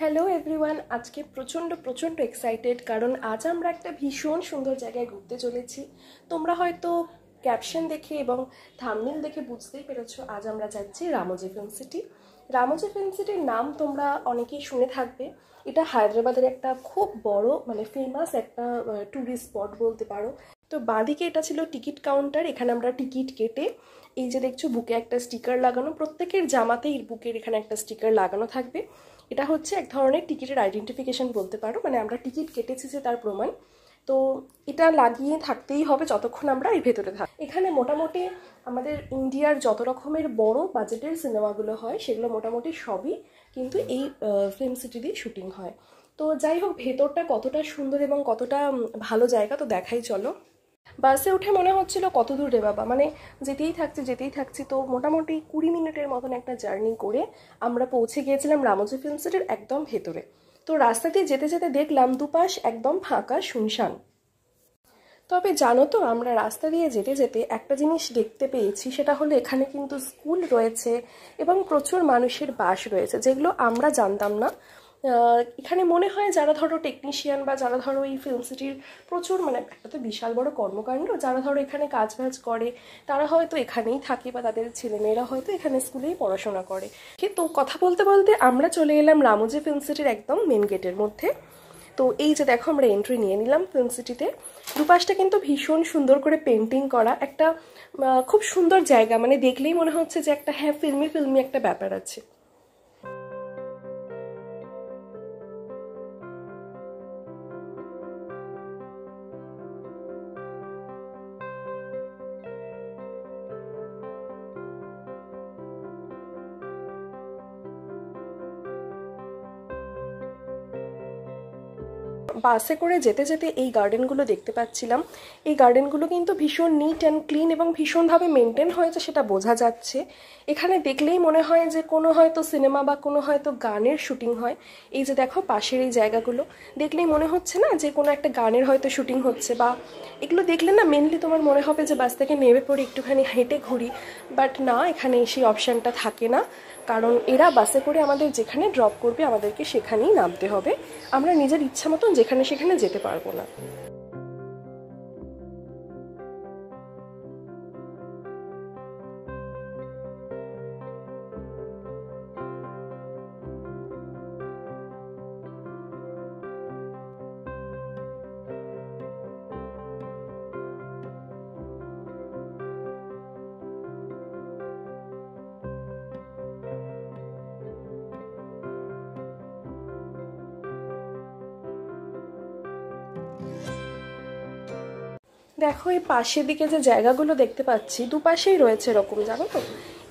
Hello everyone, আজকে প্রচণ্ড excited কারণ আজ আমরা একটা ভীষণ সুন্দর জায়গায় ঘুরতে চলেছি। তোমরা হয়তো ক্যাপশন দেখে এবং থাম্বনেল দেখে বুঝতেই পেরেছো, আজ আমরা যাচ্ছি Ramoji film city. Ramoji film সিটির নাম তোমরা অনেকেই শুনে থাকবে। এটা হায়দ্রাবাদের একটা খুব বড় ফেমাস একটা ট্যুরিস্ট স্পট বলতে পারো। তো বাঁদিকে এটা ছিল টিকিট কাউন্টার, এখানে আমরা টিকিট কেটে এই যে দেখছো বুকে একটা স্টিকার লাগানো, প্রত্যেকের জামাতেই বুকের এখানে একটা স্টিকার লাগানো থাকবে। এটা হচ্ছে এক ধরনের টিকিটের আইডেন্টিফিকেশন বলতে পারো, আমরা টিকিট কেটেছি যে তার প্রমাণ। তো এটা লাগিয়ে থাকতেই হবে যতক্ষণ আমরা এই ভেতরে থাকি। এখানে মোটামুটি আমাদের ইন্ডিয়ার যত রকমের বড় বাজেটের সিনেমাগুলো হয় সেগুলো মোটামুটি সবই কিন্তু এই ফিল্ম সিটি দিয়ে শুটিং হয়। তো যাই হোক, ভেতরটা কতটা সুন্দর এবং কতটা ভালো জায়গা তো দেখাই চলো। বাসে উঠে মনে হচ্ছিল কত দূর রে বাবা, যেতেই থাকছি। তো মোটামুটি 20 মিনিটের মতন একটা জার্নি করে আমরা পৌঁছে গিয়েছিলাম রামোজি ফিল্ম সিটির একদম ভেতরে। তো রাস্তা দিয়ে যেতে যেতে দেখলাম দুপাশ একদম ফাঁকা শুনশান। তবে জানো তো, আমরা রাস্তা দিয়ে যেতে যেতে একটা জিনিস দেখতে পেয়েছি, সেটা হলো এখানে কিন্তু স্কুল রয়েছে এবং প্রচুর মানুষের বাস রয়েছে, যেগুলো আমরা জানতাম না। এখানে মনে হয় যারা ধরো টেকনিশিয়ান বা যারা ধরো এই ফিল্ম সিটির প্রচুর একটা তো বিশাল বড় কর্মকাণ্ড, যারা ধরো এখানে কাজবাজ করে তারা হয়তো এখানেই থাকে বা তাদের ছেলেমেয়েরা হয়তো এখানে স্কুলেই পড়াশোনা করে। তো কথা বলতে বলতে আমরা চলে এলাম রামোজি ফিল্ম সিটির একদম মেন গেটের মধ্যে। তো এই যে দেখো, আমরা এন্ট্রি নিয়ে নিলাম ফিল্ম সিটিতে। দুপাশটা কিন্তু ভীষণ সুন্দর করে পেন্টিং করা, একটা খুব সুন্দর জায়গা, দেখলেই মনে হচ্ছে যে একটা ফিল্মি একটা ব্যাপার আছে। বাসে করে যেতে যেতে এই গার্ডেনগুলো দেখতে পাচ্ছিলাম। এই গার্ডেনগুলো কিন্তু ভীষণ নিট অ্যান্ড ক্লিন এবং ভীষণভাবে মেনটেন হয়েছে, সেটা বোঝা যাচ্ছে। এখানে দেখলেই মনে হয় যে কোনো হয়তো সিনেমা বা কোনো হয়তো গানের শুটিং হয়। এই যে দেখো পাশের এই জায়গাগুলো দেখলেই মনে হচ্ছে না যে কোনো একটা গানের হয়তো শুটিং হচ্ছে, বা এগুলো দেখলে না মেনলি তোমার মনে হবে যে বাস থেকে নেমে পড়ে একটুখানি হেঁটে ঘুরি। বাট না, এখানে সেই অপশানটা থাকে না, কারণ এরা বাসে করে আমাদের যেখানে ড্রপ করবে আমাদেরকে সেখানেই নামতে হবে। আমরা নিজের ইচ্ছা মতন যেখানে সেখানে যেতে পারবো না। দেখো, এই পাশের দিকে যে জায়গাগুলো দেখতে পাচ্ছি দুপাশেই রয়েছে এরকম, জানো তো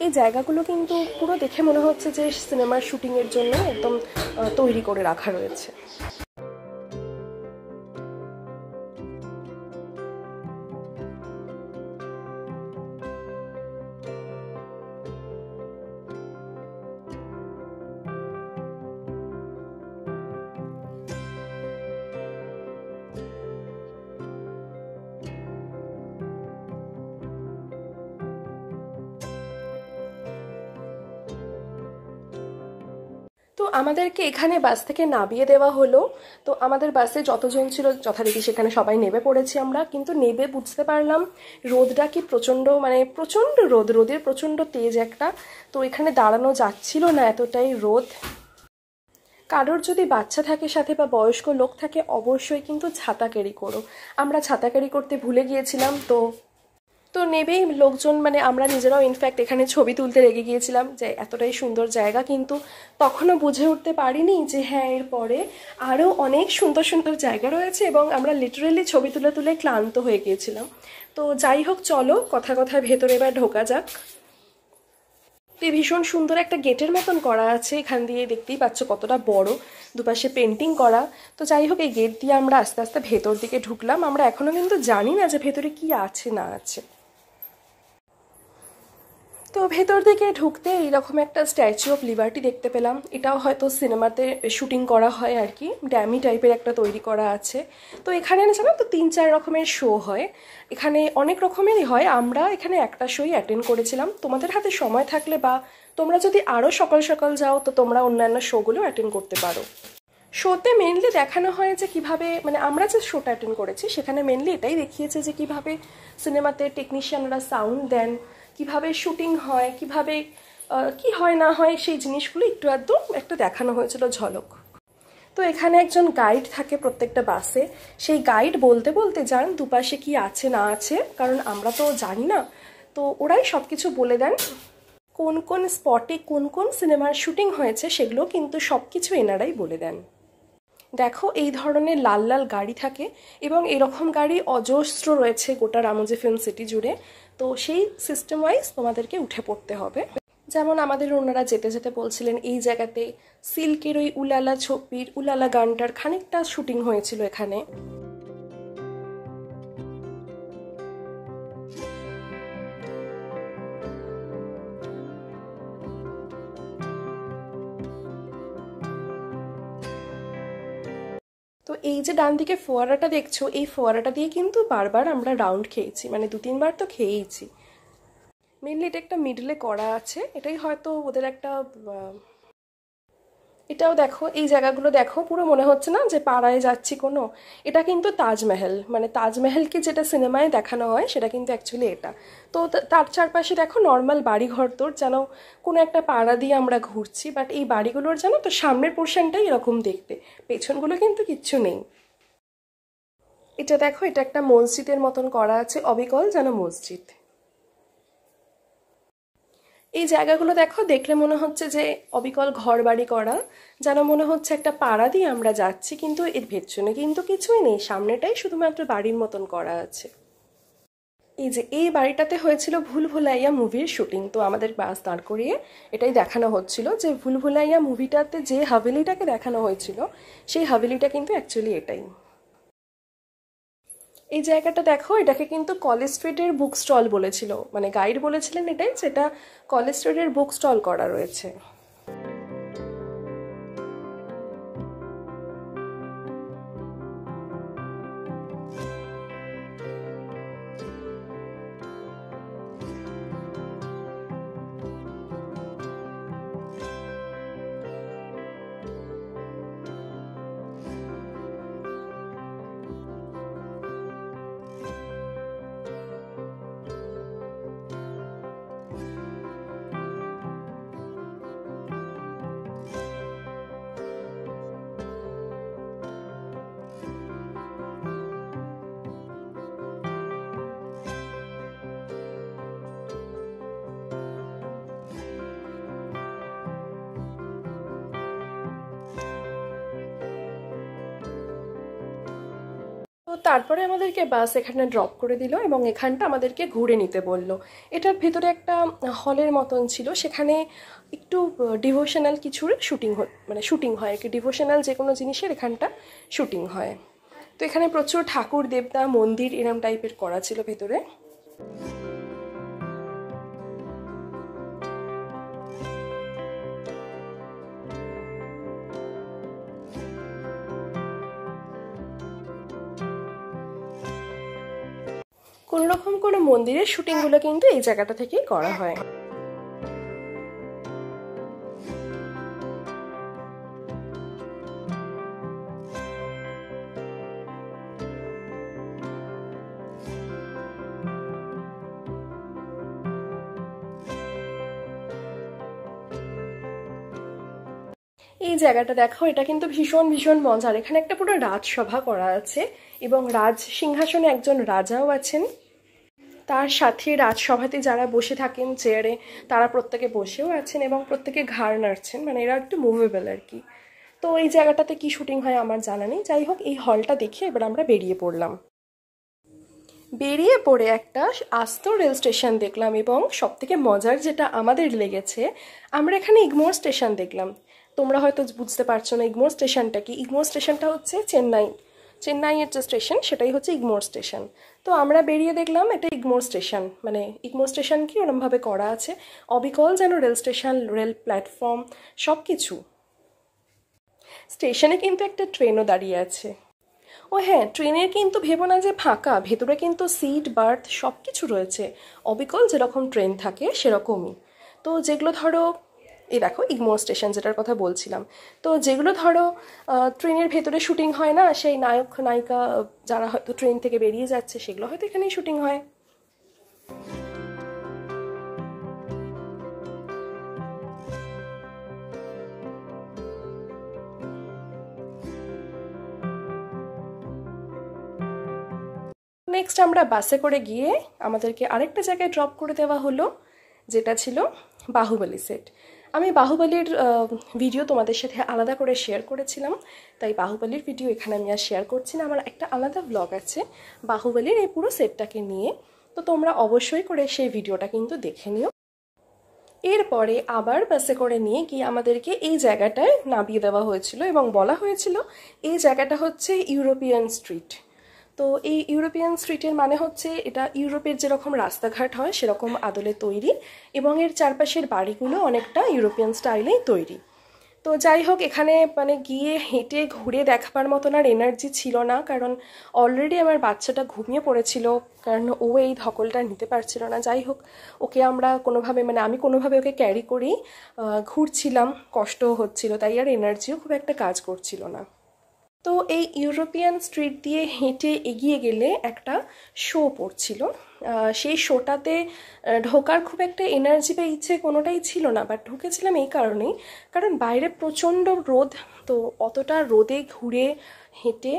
এই জায়গাগুলো কিন্তু পুরো দেখে মনে হচ্ছে যে সিনেমার শুটিংয়ের জন্য একদম তৈরি করে রাখা রয়েছে। তো আমাদেরকে এখানে বাস থেকে নামিয়ে দেওয়া হলো। তো আমাদের বাসে যতজন ছিল যথারীতি সেখানে সবাই নেমে পড়েছি আমরা, কিন্তু নেবে বুঝতে পারলাম রোদটা কি প্রচণ্ড, প্রচণ্ড রোদের প্রচণ্ড তেজ একটা। তো এখানে দাঁড়ানো যাচ্ছিল না, এতটাই রোদ। কারোর যদি বাচ্চা থাকে সাথে বা বয়স্ক লোক থাকে অবশ্যই কিন্তু ছাতা ক্যারি করো। আমরা ছাতা ক্যারি করতে ভুলে গিয়েছিলাম। তো তো নেবেই লোকজন, আমরা নিজেরাও ইনফ্যাক্ট এখানে ছবি তুলতে লেগে গিয়েছিলাম যে এতটাই সুন্দর জায়গা, কিন্তু তখনও বুঝে উঠতে পারিনি যে হ্যাঁ, এরপরে আরও অনেক সুন্দর সুন্দর জায়গা রয়েছে এবং আমরা লিটারেলি ছবি তুলে তুলে ক্লান্ত হয়ে গিয়েছিলাম। তো যাই হোক, চলো কথায় ভেতরে এবার ঢোকা যাক। ভীষণ সুন্দর একটা গেটের মতন করা আছে, এখান দিয়ে দেখতেই পাচ্ছ কতটা বড়, দুপাশে পেন্টিং করা। তো যাই হোক, এই গেট দিয়ে আমরা আস্তে আস্তে ভেতর দিকে ঢুকলাম। আমরা এখনো কিন্তু জানি না যে ভেতরে কি আছে না আছে। তো ভেতর দিকে ঢুকতে এইরকম একটা স্ট্যাচু অফ লিবার্টি দেখতে পেলাম। এটাও হয়তো সিনেমাতে শুটিং করা হয় আর কি, ড্যামি টাইপের একটা তৈরি করা আছে। তো এখানে জানো তো 3-4 রকমের শো হয়, এখানে অনেক রকমেরই হয়। আমরা এখানে একটা শোই অ্যাটেন্ড করেছিলাম। তোমাদের হাতে সময় থাকলে বা তোমরা যদি আরও সকাল সকাল যাও তো তোমরা অন্যান্য শোগুলো অ্যাটেন্ড করতে পারো। শোতে মেনলি দেখানো হয় যে কিভাবে, মানে আমরা যে শোটা অ্যাটেন্ড করেছি সেখানে মেনলি এটাই দেখিয়েছে যে কিভাবে সিনেমাতে টেকনিশিয়ানরা সাউন্ড দেন, কিভাবে শুটিং হয়, কিভাবে কি হয় না হয় সেই জিনিসগুলো একটু আধটু একটা দেখানো হয়েছিল ঝলক। তো এখানে একজন গাইড থাকে প্রত্যেকটা বাসে, সেই গাইড বলতে বলতে যান দুপাশে কি আছে না আছে, কারণ আমরা তো জানি না, তো ওরাই সব কিছু বলে দেন। কোন কোন স্পটে কোন কোন সিনেমার শুটিং হয়েছে সেগুলো কিন্তু সব কিছু এনারাই বলে দেন। দেখো এই ধরনের লাল লাল গাড়ি থাকে এবং এরকম গাড়ি অজস্র রয়েছে গোটা রামোজি ফিল্ম সিটি জুড়ে। তো সেই সিস্টেম ওয়াইজ তোমাদেরকে উঠে পড়তে হবে। যেমন আমাদের ওনারা যেতে যেতে বলছিলেন এই জায়গাতে সিল্কের ওই উলালা ছবির উলালা গানটার খানিকটা শুটিং হয়েছিল এখানে। তো এই যে ডান দিকে ফোয়ারাটা দেখছো, এই ফোয়ারাটা দিয়ে কিন্তু বারবার আমরা রাউন্ড খেয়েছি, মানে 2-3 বার তো খেয়েইছি। মেনলি এটা একটা মিডলে করা আছে, এটাই হয়তো ওদের একটা এটাও দেখো, এই জায়গাগুলো দেখো, পুরো মনে হচ্ছে না যে পাড়ায় যাচ্ছি কোনো। এটা কিন্তু তাজমহল, মানে তাজমহলকে যেটা সিনেমায় দেখানো হয় সেটা কিন্তু অ্যাকচুয়ালি এটা। তো তার চারপাশে দেখো নর্মাল বাড়িঘর, তোর যেন কোনো একটা পাড়া দিয়ে আমরা ঘুরছি, বাট এই বাড়িগুলোর যেন তো সামনের পোর্শনটাই এরকম দেখতে, পেছনগুলো কিন্তু কিচ্ছু নেই। এটা দেখো, এটা একটা মসজিদের মতন করা আছে, অবিকল যেন মসজিদ। এই জায়গাগুলো দেখো, দেখলে মনে হচ্ছে যে অবিকল ঘর বাড়ি করা, যেন মনে হচ্ছে একটা পাড়া দিয়ে আমরা যাচ্ছি, কিন্তু এর পেছনে কিন্তু কিছুই নেই, সামনেটাই শুধুমাত্র বাড়ির মতন করা আছে। এই যে এই বাড়িটাতে হয়েছিল ভুল ভুলাইয়া মুভির শুটিং, তো আমাদের বাস দাঁড় করিয়ে এটাই দেখানো হচ্ছিল যে ভুল ভুলাইয়া মুভিটাতে যে হাভেলিটাকে দেখানো হয়েছিল সেই হাভেলিটা কিন্তু অ্যাকচুয়ালি এটাই। এই জায়গাটা দেখো, এটাকে কিন্তু কলেজ স্ট্রিটের বুক স্টল বলেছিল, মানে গাইড বলেছিলেন এটাই, যেটা কলেজ স্ট্রিটের বুক স্টল করা রয়েছে। তো তারপরে আমাদেরকে বাস এখানে ড্রপ করে দিল এবং এখানটা আমাদেরকে ঘুরে নিতে বলল। এটার ভেতরে একটা হলের মতন ছিল, সেখানে একটু ডিভোশনাল কিছুর শুটিং মানে শুটিং হয় আর কি, ডিভোশনাল যে কোনো জিনিসের এখানটা শুটিং হয়। তো এখানে প্রচুর ঠাকুর দেবতা মন্দির এরম টাইপের করা ছিল ভেতরে। কোনো রকম কোনো মন্দিরের শুটিংগুলো কিন্তু এই জায়গাটা থেকেই করা হয়। এই জায়গাটা দেখো, এটা কিন্তু ভীষণ ভীষণ মজার। এখানে একটা পুরো রাজসভা করা আছে এবং রাজ সিংহাসনে একজন রাজাও আছেন, তার সাথে রাজসভাতে যারা বসে থাকেন চেয়ারে তারা প্রত্যেকে বসেও আছেন এবং প্রত্যেকে ঘাড় নাড়ছেন, মানে এরা একটু মুভেবল আর কি। তো এই জায়গাটাতে কি শুটিং হয় আমার জানা নেই, যাই হোক এই হলটা দেখে এবার আমরা বেরিয়ে পড়লাম। বেরিয়ে পড়ে একটা আস্ত রেল স্টেশন দেখলাম এবং সবথেকে মজার যেটা আমাদের লেগেছে, আমরা এখানে ইগমোর স্টেশন দেখলাম। তোমরা হয়তো বুঝতে পারছো না ইগমোর স্টেশনটা কি। ইগমোর স্টেশনটা হচ্ছে চেন্নাইয়ের যে স্টেশন সেটাই হচ্ছে ইগমোর স্টেশন। তো আমরা বেরিয়ে দেখলাম এটা ইগমোর স্টেশন, মানে ইগমোর স্টেশন কি ওরমভাবে করা আছে, অবিকল যেন রেল স্টেশন, রেল প্ল্যাটফর্ম সব কিছু। স্টেশনে কিন্তু একটা ট্রেনও দাঁড়িয়ে আছে। ও হ্যাঁ, ট্রেনের কিন্তু ভেবো না যে ফাঁকা, ভেতরে কিন্তু সিট বার্থ সব কিছু রয়েছে, অবিকল যেরকম ট্রেন থাকে সেরকমই। তো যেগুলো ধরো এই দেখো ইগমোর স্টেশন যেটার কথা বলছিলাম, তো যেগুলো ধরো ট্রেনের ভেতরে শুটিং হয় না, সেই নায়ক নায়িকা যারা হয়তো ট্রেন থেকে বেরিয়ে যাচ্ছে সেগুলো হয়তো এখানেই শুটিং হয়। নেক্সট আমরা বাসে করে গিয়ে আমাদেরকে আরেকটা জায়গায় ড্রপ করে দেওয়া হলো, যেটা ছিল বাহুবলী সেট। আমি বাহুবলীর ভিডিও তোমাদের সাথে আলাদা করে শেয়ার করেছিলাম, তাই বাহুবলীর ভিডিও এখানে আমি আর শেয়ার করছি না। আমার একটা আলাদা ব্লগ আছে বাহুবলীর এই পুরো সেটটাকে নিয়ে, তো তোমরা অবশ্যই করে সেই ভিডিওটা কিন্তু দেখে নিও। এরপরে আবার বাসে করে নিয়ে গিয়ে আমাদেরকে এই জায়গাটায় নামিয়ে দেওয়া হয়েছিল এবং বলা হয়েছিল এই জায়গাটা হচ্ছে ইউরোপিয়ান স্ট্রিট। তো এই ইউরোপিয়ান স্ট্রিটের মানে হচ্ছে এটা ইউরোপের যেরকম রাস্তাঘাট হয় সেরকম আদলে তৈরি, এবং এর চারপাশের বাড়িগুলো অনেকটা ইউরোপিয়ান স্টাইলেই তৈরি। তো যাই হোক, এখানে মানে গিয়ে হেঁটে ঘুরে দেখাবার মতন আর এনার্জি ছিল না, কারণ অলরেডি আমার বাচ্চাটা ঘুমিয়ে পড়েছিল, কারণ ও এই ধকলটা নিতে পারছিল না। যাই হোক, ওকে আমরা কোনোভাবে মানে আমি কোনোভাবে ওকে ক্যারি করেই ঘুরছিলাম, কষ্টও হচ্ছিল, তাই আর এনার্জিও খুব একটা কাজ করছিল না। তো এই ইউরোপিয়ান স্ট্রিট দিয়ে হেঁটে এগিয়ে গেলে একটা শো পড়ছিল, সেই শোটাতে ঢোকার খুব একটা এনার্জি বা ইচ্ছে কোনোটাই ছিল না, বাট ঢুকেছিলাম এই কারণেই কারণ বাইরে প্রচণ্ড রোদ, তো অতটা রোদে ঘুরে হেঁটে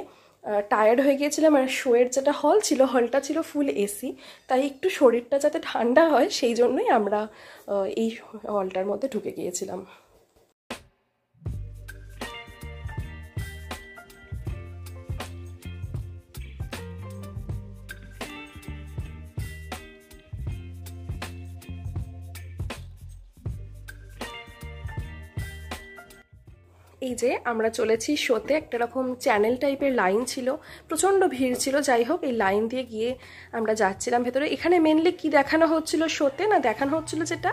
টায়ার্ড হয়ে গিয়েছিলাম। আর শোয়ের যেটা হল ছিল, হলটা ছিল ফুল এসি, তাই একটু শরীরটা যাতে ঠান্ডা হয় সেই জন্যই আমরা এই হলটার মধ্যে ঢুকে গিয়েছিলাম। এই যে আমরা চলেছি শোতে, একটা রকম চ্যানেল টাইপের লাইন ছিল, প্রচণ্ড ভিড় ছিল। যাই হোক, এই লাইন দিয়ে গিয়ে আমরা যাচ্ছিলাম ভেতরে। এখানে মেনলি কি দেখানো হচ্ছিল শোতে, না দেখানো হচ্ছিল যেটা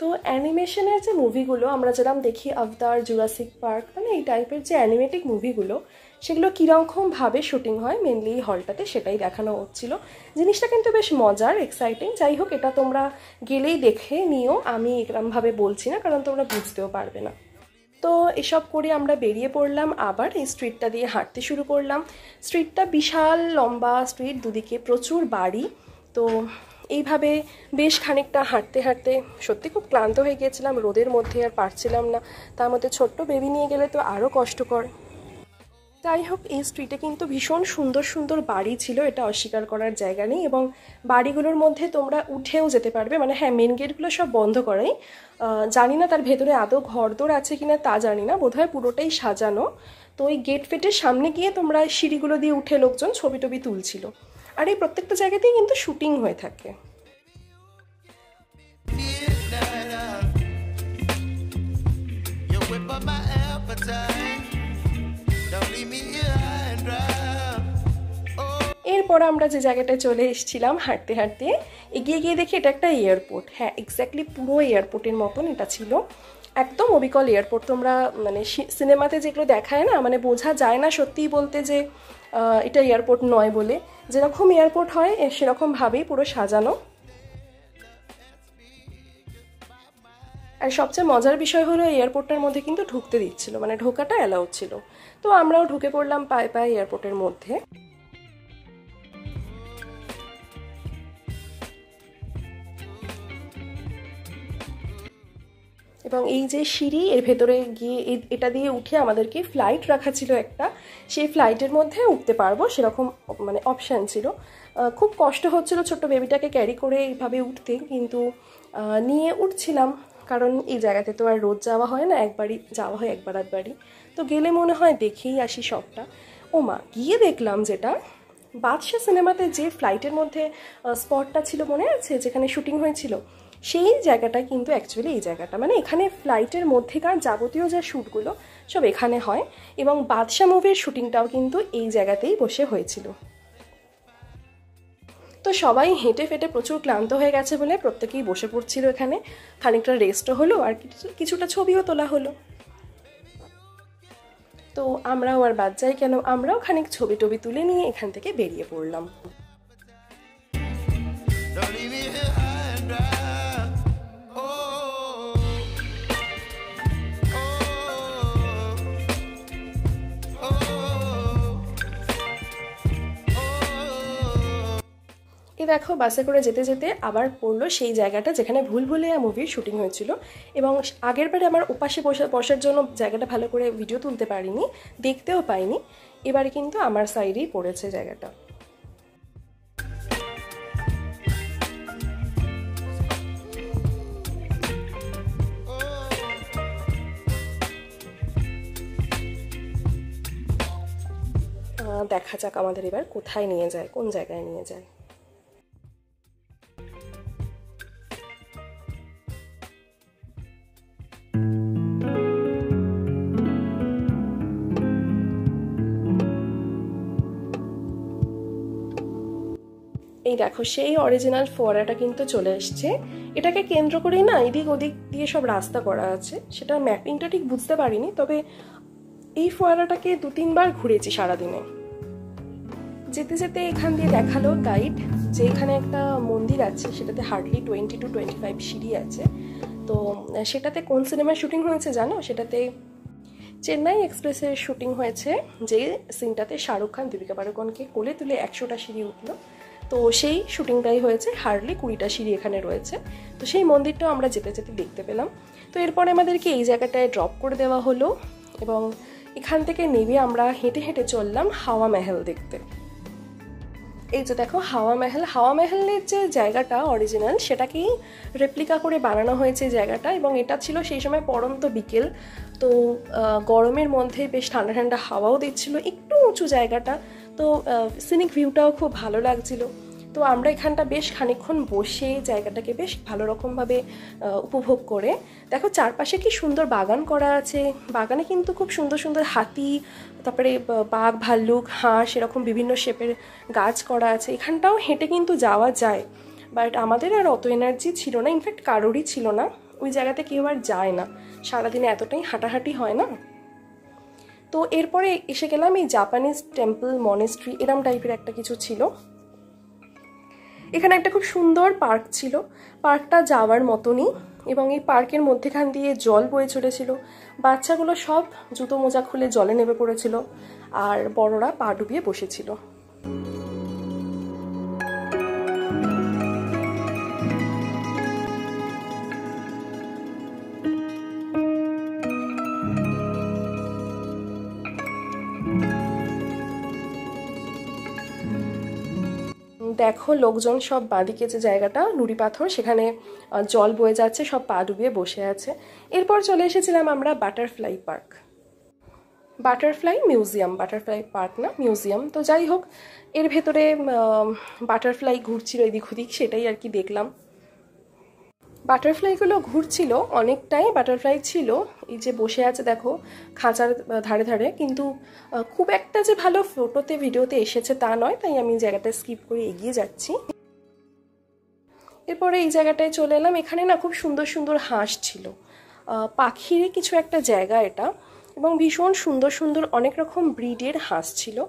তো অ্যানিমেশনের যে মুভিগুলো আমরা যেরকম দেখি, আভতার, জুরাসিক পার্ক, মানে এই টাইপের যে অ্যানিমেটিক মুভিগুলো, সেগুলো কীরকমভাবে শুটিং হয় মেনলি এই হলটাতে সেটাই দেখানো হচ্ছিল। জিনিসটা কিন্তু বেশ মজার, এক্সাইটিং। যাই হোক, এটা তোমরা গেলেই দেখে নিও, আমি এরকমভাবে বলছি না কারণ তোমরা বুঝতেও পারবে না। তো এসব করে আমরা বেরিয়ে পড়লাম, আবার এই স্ট্রিটটা দিয়ে হাঁটতে শুরু করলাম। স্ট্রিটটা বিশাল লম্বা স্ট্রিট, দুদিকে প্রচুর বাড়ি। তো এইভাবে বেশ খানিকটা হাঁটতে হাঁটতে সত্যি খুব ক্লান্ত হয়ে গিয়েছিলাম, রোদের মধ্যে আর পারছিলাম না, তার মধ্যে ছোট্ট বেবি নিয়ে গেলে তো আরও কষ্টকর। যাই হোক, এই স্ট্রিটে কিন্তু ভীষণ সুন্দর সুন্দর বাড়ি ছিল, এটা অস্বীকার করার জায়গা নেই, এবং বাড়িগুলোর মধ্যে তোমরা উঠেও যেতে পারবে। মানে হ্যাঁ, মেন গেটগুলো সব বন্ধ করাই, জানি না তার ভেতরে আদৌ ঘরদোর আছে কিনা তা জানি না, বোধহয় পুরোটাই সাজানো। তো ওই গেট ফেটের সামনে গিয়ে তোমরা সিঁড়িগুলো দিয়ে উঠে লোকজন ছবি টবি তুলছিল, আর এই প্রত্যেকটা জায়গাতেই কিন্তু শুটিং হয়ে থাকে। এরপর আমরা যে জায়গাটায় চলে এসেছিলাম হাঁটতে হাঁটতে, এগিয়ে গিয়ে দেখি এটা একটা এয়ারপোর্ট। হ্যাঁ, এক্স্যাক্টলি পুরো এয়ারপোর্টের মতন এটা ছিল, একদম অবিকল এয়ারপোর্ট। তোমরা মানে সিনেমাতে যেগুলো দেখায় না, মানে বোঝা যায় না সত্যিই বলতে যে এটা এয়ারপোর্ট নয় বলে, যেরকম এয়ারপোর্ট হয় সেরকমভাবেই পুরো সাজানো। আর সবচেয়ে মজার বিষয় হলো এয়ারপোর্টটার মধ্যে কিন্তু ঢুকতে দিচ্ছিল, মানে ঢোকাটা অ্যালাউড ছিল। তো আমরাও ঢুকে পড়লাম পায়ে পায়ে এয়ারপোর্টের মধ্যে। এবং এই যে সিঁড়ি, এর ভেতরে গিয়ে এটা দিয়ে উঠে আমাদেরকে ফ্লাইট রাখা ছিল একটা, সেই ফ্লাইটের মধ্যে উঠতে পারবো সেরকম মানে অপশান ছিল। খুব কষ্ট হচ্ছিল ছোট্ট বেবিটাকে ক্যারি করে এইভাবে উঠতে, কিন্তু নিয়ে উঠছিলাম, কারণ এই জায়গাতে তো আর রোজ যাওয়া হয় না, একবারই যাওয়া হয়, একবার আধবারই। তো গেলে মনে হয় দেখেই আসি সবটা। ও মা, গিয়ে দেখলাম যেটা বাদশা সিনেমাতে যে ফ্লাইটের মধ্যে স্পটটা ছিল মনে আছে, যেখানে শুটিং হয়েছিল, সেই জায়গাটা কিন্তু অ্যাকচুয়ালি এই জায়গাটা, মানে এখানে ফ্লাইটের মধ্যেকার যাবতীয় যে শ্যুটগুলো সব এখানে হয়, এবং বাদশা মুভির শুটিংটাও কিন্তু এই জায়গাতেই বসে হয়েছিল। তো সবাই হেঁটে ফেটে প্রচুর ক্লান্ত হয়ে গেছে বলে প্রত্যেকেই বসে পড়ছিল এখানে, খানিকটা রেস্টও হলো আর কিছুটা ছবিও তোলা হলো। তো আমরাও আর বাদ যাই কেন, আমরাও খানিক ছবি টবি তুলে নিয়ে এখান থেকে বেরিয়ে পড়লাম। এই দেখো বাসে করে যেতে যেতে আবার পড়লো সেই জায়গাটা যেখানে ভুলভুলাইয়া মুভির শুটিং হয়েছিল। এবং আগের বারে আমার ওপাশে বসার জন্য জায়গাটা ভালো করে ভিডিও তুলতে পারিনি, দেখতেও পাইনি। এবারে কিন্তু আমার সাইডেই পড়েছে জায়গাটা। দেখা যাক আমাদের এবার কোথায় নিয়ে যায়, কোন জায়গায় নিয়ে যায়। এই দেখো সেই অরিজিনাল ফোয়ারাটা কিন্তু চলে এসছে। এটাকে কেন্দ্র করেই না এদিক ওদিক দিয়ে সব রাস্তা করা আছে, সেটা ম্যাপিংটা ঠিক বুঝতে পারিনি, তবে এই ফোয়ারাটাকে 2-3 বার ঘুরেছি সারাদিনে। যেতে যেতে এখান দিয়ে দেখালো গাইড যে এখানে একটা মন্দির আছে, সেটাতে হার্ডলি 20 to 25 সিঁড়ি আছে। তো সেটাতে কোন সিনেমার শুটিং হয়েছে জানো? সেটাতে চেন্নাই এক্সপ্রেসের শুটিং হয়েছে, যে সিনটাতে শাহরুখ খান দীপিকা পাড়ুকোনকে কোলে তুলে 100টা সিঁড়ি উঠলো। তো সেই শুটিংটাই হয়েছে, হার্ডলি 20টা সিঁড়ি এখানে রয়েছে। তো সেই মন্দিরটাও আমরা যেতে যেতে দেখতে পেলাম। তো এরপরে আমাদেরকে এই জায়গাটায় ড্রপ করে দেওয়া হলো এবং এখান থেকে নেমে আমরা হেঁটে হেঁটে চললাম হাওয়া মহল দেখতে। এই যে দেখো হাওয়া মহলের যে জায়গাটা অরিজিনাল, সেটাকেই রেপ্লিকা করে বানানো হয়েছে জায়গাটা। এবং এটা ছিল সেই সময় পড়ন্ত বিকেল, তো গরমের মধ্যে বেশ ঠান্ডা ঠান্ডা হাওয়াও দিচ্ছিল, একটু উঁচু জায়গাটা, তো সিনিক ভিউটাও খুব ভালো লাগছিল। তো আমরা এখানটা বেশ খানিকক্ষণ বসে জায়গাটাকে বেশ ভালো রকমভাবে উপভোগ করে, দেখো চারপাশে কি সুন্দর বাগান করা আছে। বাগানে কিন্তু খুব সুন্দর সুন্দর হাতি, তারপরে বাঘ, ভাল্লুক, হাঁস, এরকম বিভিন্ন শেপের গাছ করা আছে। এখানটাও হেঁটে কিন্তু যাওয়া যায়, বাট আমাদের আর অত এনার্জি ছিল না, ইনফ্যাক্ট কারোরই ছিল না। ওই জায়গাতে কেউ আর যায় না, সারাদিনে এতটাই হাঁটাহাঁটি হয় না। তো এরপরে এসে গেলাম এই জাপানিজ টেম্পল মনেস্ট্রি, এরম টাইপের একটা কিছু ছিল। এখানে একটা খুব সুন্দর পার্ক ছিল, পার্কটা যাওয়ার মতনই, এবং এই পার্কের মধ্যেখান দিয়ে জল বয়ে চলেছিল। বাচ্চাগুলো সব জুতো মোজা খুলে জলে নেমে পড়েছিল, আর বড়রা পা ডুবিয়ে বসেছিল। দেখো লোকজন সব বাঁদিকে যে জায়গাটা নুড়ি পাথর, সেখানে জল বয়ে যাচ্ছে, সব পা ডুবিয়ে বসে আছে। এরপর চলে এসেছিলাম আমরা butterfly park, butterfly museum, butterfly park না মিউজিয়াম। তো যাই হোক, এর ভেতরে বাটারফ্লাই ঘুরছিল এদিক ওদিক, সেটাই আর কি দেখলাম। বাটারফ্লাইগুলো ঘুরছিল, অনেকটাই বাটারফ্লাই ছিল, এই যে বসে আছে দেখো খাঁচার ধারে ধারে, কিন্তু খুব একটা যে ভালো ফটোতে ভিডিওতে এসেছে তা নয়, তাই আমি জায়গাটা স্কিপ করে এগিয়ে যাচ্ছি। এরপরে এই জায়গাটায় চলে এলাম, এখানে না খুব সুন্দর সুন্দর হাঁস ছিল, পাখির কিছু একটা জায়গা এটা, এবং ভীষণ সুন্দর সুন্দর অনেক রকম ব্রিডের হাঁস ছিল।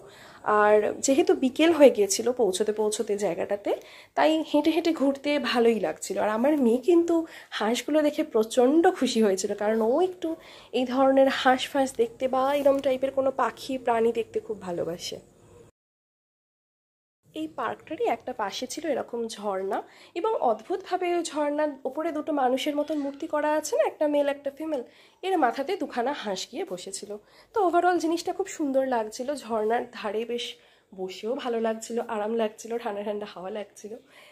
আর যেহেতু বিকেল হয়ে গিয়েছিল পৌঁছতে পৌঁছতে জায়গাটাতে, তাই হেঁটে হেঁটে ঘুরতে ভালোই লাগছিল। আর আমার মেয়ে কিন্তু হাঁসগুলো দেখে প্রচণ্ড খুশি হয়েছিল, কারণ ও একটু এই ধরনের হাঁস ফাঁস দেখতে বা এরম টাইপের কোনো পাখি প্রাণী দেখতে খুব ভালোবাসে। এই পার্কটারই একটা পাশে ছিল এরকম ঝর্ণা, এবং অদ্ভুতভাবে ওই ঝর্ণার ওপরে দুটো মানুষের মতন মূর্তি করা আছে না, একটা মেল একটা ফিমেল, এর মাথাতে দুখানা হাঁস গিয়ে বসেছিল। তো ওভারঅল জিনিসটা খুব সুন্দর লাগছিল, ঝর্ণার ধারে বেশ বসেও ভালো লাগছিল, আরাম লাগছিল, ঠান্ডা ঠান্ডা হাওয়া লাগছিল।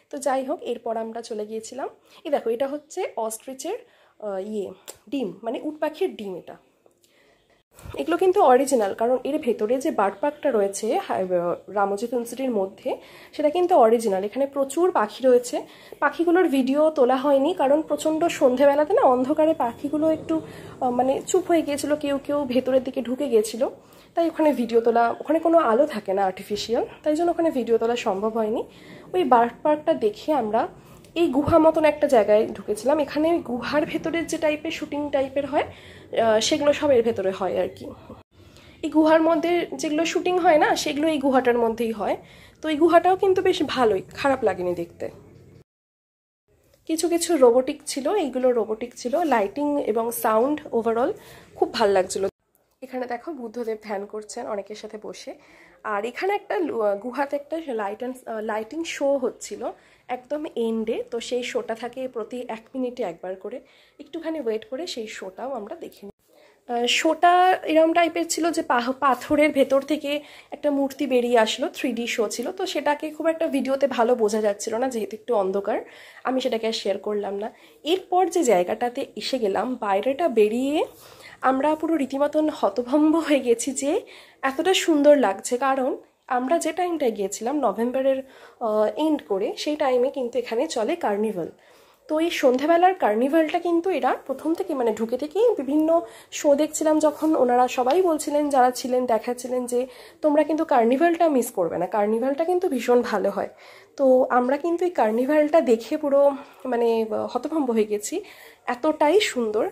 তো যাই হোক, এরপর আমরা চলে গিয়েছিলাম, এই দেখো এটা হচ্ছে অস্ট্রিচের ডিম, মানে উট পাখির ডিম। এটা এগুলো কিন্তু অরিজিনাল, কারণ এর ভেতরে যে বার্ড পার্কটা রয়েছে রামোজি ফিল্ম সিটির মধ্যে, সেটা কিন্তু অরিজিনাল। এখানে প্রচুর পাখি রয়েছে, পাখিগুলোর ভিডিও তোলা হয়নি, কারণ প্রচণ্ড সন্ধেবেলাতে না অন্ধকারে পাখিগুলো একটু মানে চুপ হয়ে গিয়েছিল, কেউ কেউ ভেতরের দিকে ঢুকে গিয়েছিল, তাই ওখানে ভিডিও তোলা, ওখানে কোনো আলো থাকে না আর্টিফিশিয়াল, তাই জন্য ওখানে ভিডিও তোলা সম্ভব হয়নি। ওই বার্ড পার্কটা দেখে আমরা এই গুহা মতন একটা জায়গায় ঢুকেছিলাম। এখানে ওই গুহার ভেতরের যে টাইপের শুটিং টাইপের হয়, সেগুলো সব এর ভেতরে হয় আর কি। এই গুহার মধ্যে যেগুলো শুটিং হয় না, সেগুলো এই গুহাটার মধ্যেই হয়। তো এই গুহাটাও কিন্তু বেশ ভালোই, খারাপ লাগেনি দেখতে। কিছু কিছু রোবোটিক ছিল, এইগুলো রোবোটিক ছিল, লাইটিং এবং সাউন্ড ওভারঅল খুব ভালো লাগছিল। এখানে দেখো বুদ্ধদেব ধ্যান করছেন অনেকের সাথে বসে। আর এখানে একটা গুহাতে একটা লাইটিং শো হচ্ছিল একদম এন্ডে। তো সেই শোটা থাকে প্রতি 1 মিনিটে একবার করে। একটুখানি ওয়েট করে সেই শোটাও আমরা দেখে নিই। শোটা এরম টাইপের ছিল যে পাথরের ভেতর থেকে একটা মূর্তি বেরিয়ে আসলো, 3D শো ছিল। তো সেটাকে খুব একটা ভিডিওতে ভালো বোঝা যাচ্ছিল না, যেহেতু একটু অন্ধকার, আমি সেটাকে আর শেয়ার করলাম না। এরপর যে জায়গাটাতে এসে গেলাম, বাইরেটা বেরিয়ে আমরা পুরো রীতিমতন হতভম্ব হয়ে গেছি যে এতটা সুন্দর লাগছে। কারণ আমরা যে টাইমটায় গিয়েছিলাম নভেম্বরের এন্ড করে, সেই টাইমে কিন্তু এখানে চলে কার্নিভাল। তো এই সন্ধ্যাবেলার কার্নিভালটা কিন্তু এরা প্রথম থেকে মানে ঢুকে থেকেই বিভিন্ন শো দেখছিলাম যখন, ওনারা সবাই বলছিলেন যারা ছিলেন, দেখাচ্ছিলেন যে তোমরা কিন্তু কার্নিভালটা মিস করবে না, কার্নিভালটা কিন্তু ভীষণ ভালো হয়। তো আমরা কিন্তু এই কার্নিভালটা দেখে পুরো মানে হতভম্ব হয়ে গেছি, এতটাই সুন্দর।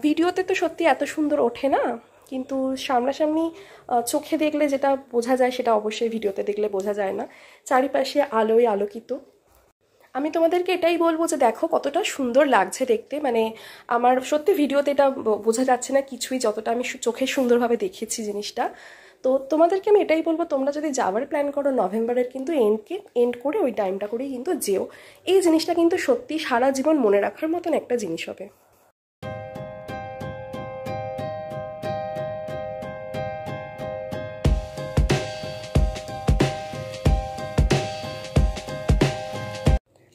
ভিডিওতে তো সত্যি এত সুন্দর ওঠে না, কিন্তু সামনাসামনি চোখে দেখলে যেটা বোঝা যায় সেটা অবশ্যই ভিডিওতে দেখলে বোঝা যায় না। চারিপাশে আলোয় আলোকিত। আমি তোমাদেরকে এটাই বলবো যে দেখো কতটা সুন্দর লাগছে দেখতে। মানে আমার সত্যি ভিডিওতে এটা বোঝা যাচ্ছে না কিছুই, যতটা আমি চোখে সুন্দরভাবে দেখেছি জিনিসটা। তো তোমাদেরকে আমি এটাই বলবো, তোমরা যদি যাওয়ার প্ল্যান করো নভেম্বরের কিন্তু এন্ড করে ওই টাইমটা করেই কিন্তু যেও। এই জিনিসটা কিন্তু সত্যি সারা জীবন মনে রাখার মতন একটা জিনিস হবে।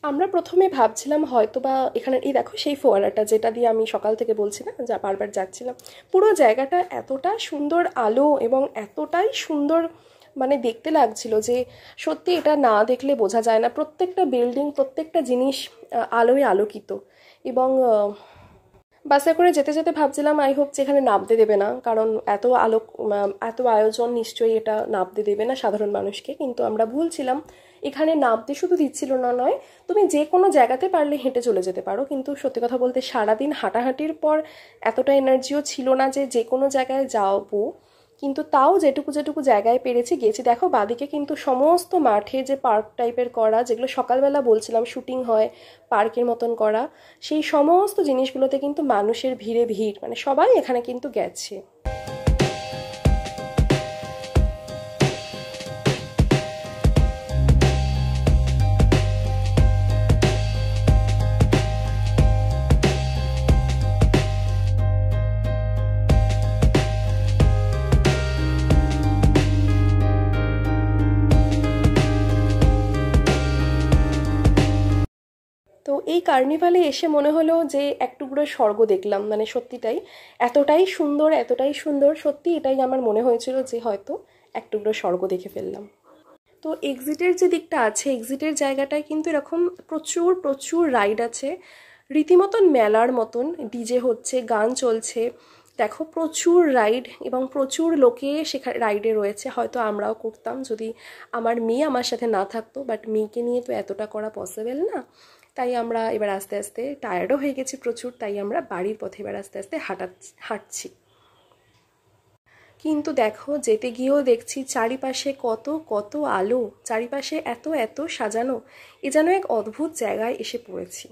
আমরা প্রথমে ভাবছিলাম হয়তো বা এখানে এই দেখো সেই ফোয়ারাটা যেটা দিয়ে আমি সকাল থেকে বলছি না, যা বারবার যাচ্ছিলাম। পুরো জায়গাটা এতটা সুন্দর আলো এবং এতটাই সুন্দর মানে দেখতে লাগছিল যে সত্যি এটা না দেখলে বোঝা যায় না। প্রত্যেকটা বিল্ডিং, প্রত্যেকটা জিনিস আলোয় আলোকিত। এবং বাসে করে যেতে যেতে ভাবছিলাম আই হোপ যে এখানে নামতে দেবে না, কারণ এত আয়োজন নিশ্চয়ই এটা নামতে দেবে না সাধারণ মানুষকে। কিন্তু আমরা ভুলছিলাম, এখানে নামতে শুধু দিচ্ছিল না নয়, তুমি যে কোনো জায়গাতে পারলে হেঁটে চলে যেতে পারো। কিন্তু সত্যি কথা বলতে সারাদিন হাঁটাহাঁটির পর এতটা এনার্জিও ছিল না যে যে কোনো জায়গায় যাবো। কিন্তু তাও যেটুকু যেটুকু জায়গায় পেরেছি গেছি। দেখো বাদিকে কিন্তু সমস্ত মাঠে যে পার্ক টাইপের করা, যেগুলো সকালবেলা বলছিলাম শুটিং হয় পার্কের মতন করা, সেই সমস্ত জিনিসগুলোতে কিন্তু মানুষের ভিড়ে ভিড়, মানে সবাই এখানে কিন্তু গেছে। তো এই কার্নিভালে এসে মনে হলো যে এক টুকরো স্বর্গ দেখলাম, মানে সত্যিটাই এতটাই সুন্দর, এতটাই সুন্দর, সত্যি এটাই আমার মনে হয়েছিল যে হয়তো এক টুকরো স্বর্গ দেখে ফেললাম। তো এক্সিটের যে দিকটা আছে, এক্সিটের জায়গাটায় কিন্তু এরকম প্রচুর প্রচুর রাইড আছে, রীতিমতন মেলার মতন। ডিজে হচ্ছে, গান চলছে, দেখো প্রচুর রাইড এবং প্রচুর লোকে সেখানে রাইডে রয়েছে। হয়তো আমরাও করতাম যদি আমার মেয়ে আমার সাথে না থাকতো, বাট মেয়েকে নিয়ে তো এতটা করা পসিবল না। তাই আমরা এবার আস্তে আস্তে টায়ার্ডও হয়ে গেছি প্রচুর, তাই আমরা বাড়ির পথে এবার আস্তে আস্তে হাঁটছি। কিন্তু দেখো যেতে গিয়েও দেখছি চারিপাশে কত কত আলো, চারিপাশে এত এত সাজানো, এ যেন এক অদ্ভুত জায়গায় এসে পড়েছি।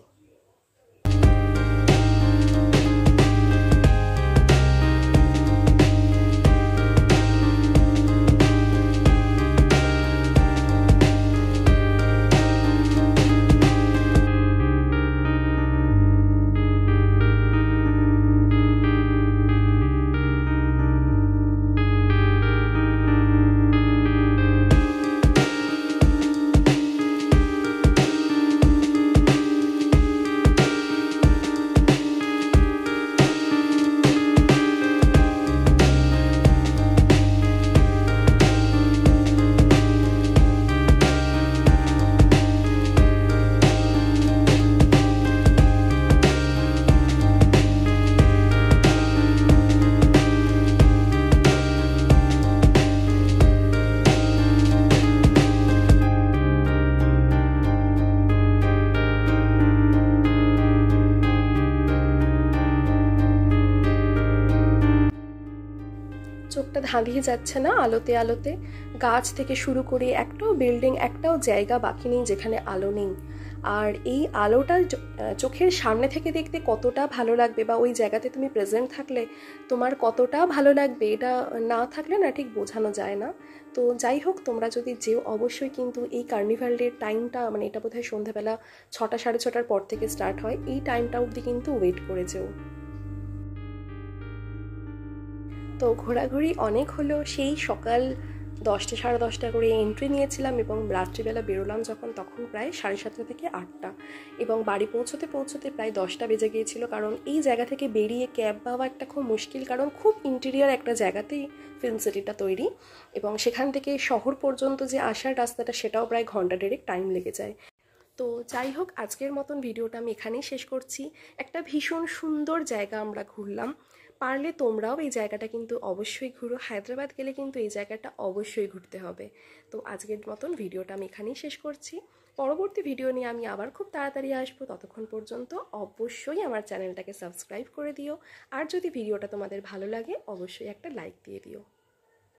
চোখটা ধাঁধিয়ে যাচ্ছে না আলোতে আলোতে। গাছ থেকে শুরু করে একটাও বিল্ডিং, একটাও জায়গা বাকি নেই যেখানে আলো নেই। আর এই আলোটা চোখের সামনে থেকে দেখতে কতটা ভালো লাগবে, বা ওই জায়গাতে তুমি প্রেজেন্ট থাকলে তোমার কতটা ভালো লাগবে, এটা না থাকলে না ঠিক বোঝানো যায় না। তো যাই হোক, তোমরা যদি যেও অবশ্যই কিন্তু এই কার্নিভাল ডের টাইমটা, মানে এটা বোধহয় সন্ধ্যাবেলা 6টা সাড়ে 6টার পর থেকে স্টার্ট হয়, এই টাইমটা অবধি কিন্তু ওয়েট করে যেও। তো ঘোরাঘুরি অনেক হলো। সেই সকাল 10টা সাড়ে 10টা করে এন্ট্রি নিয়েছিলাম এবং রাত্রিবেলা বেরোলাম যখন, তখন প্রায় 7:30 থেকে 8টা, এবং বাড়ি পৌঁছতে পৌঁছতে প্রায় 10টা বেজে গিয়েছিল। কারণ এই জায়গা থেকে বেরিয়ে ক্যাব পাওয়া একটা খুব মুশকিল, কারণ খুব ইন্টেরিয়ার একটা জায়গাতেই ফিল্ম সিটিটা তৈরি, এবং সেখান থেকে শহর পর্যন্ত যে আসার রাস্তাটা সেটাও প্রায় ঘন্টা দেড়েক টাইম লেগে যায়। তো যাই হোক, আজকের মতন ভিডিওটা আমি এখানেই শেষ করছি। একটা ভীষণ সুন্দর জায়গা আমরা ঘুরলাম, পারলে তোমরাও এই জায়গাটা কিন্তু অবশ্যই ঘুরো। হায়দ্রাবাদ গেলে কিন্তু এই জায়গাটা অবশ্যই ঘুরতে হবে। তো আজকের মতন ভিডিওটা আমি এখানেই শেষ করছি। পরবর্তী ভিডিও নিয়ে আমি আবার খুব তাড়াতাড়ি আসবো। ততক্ষণ পর্যন্ত অবশ্যই আমার চ্যানেলটাকে সাবস্ক্রাইব করে দিও, আর যদি ভিডিওটা তোমাদের ভালো লাগে অবশ্যই একটা লাইক দিয়ে দিও।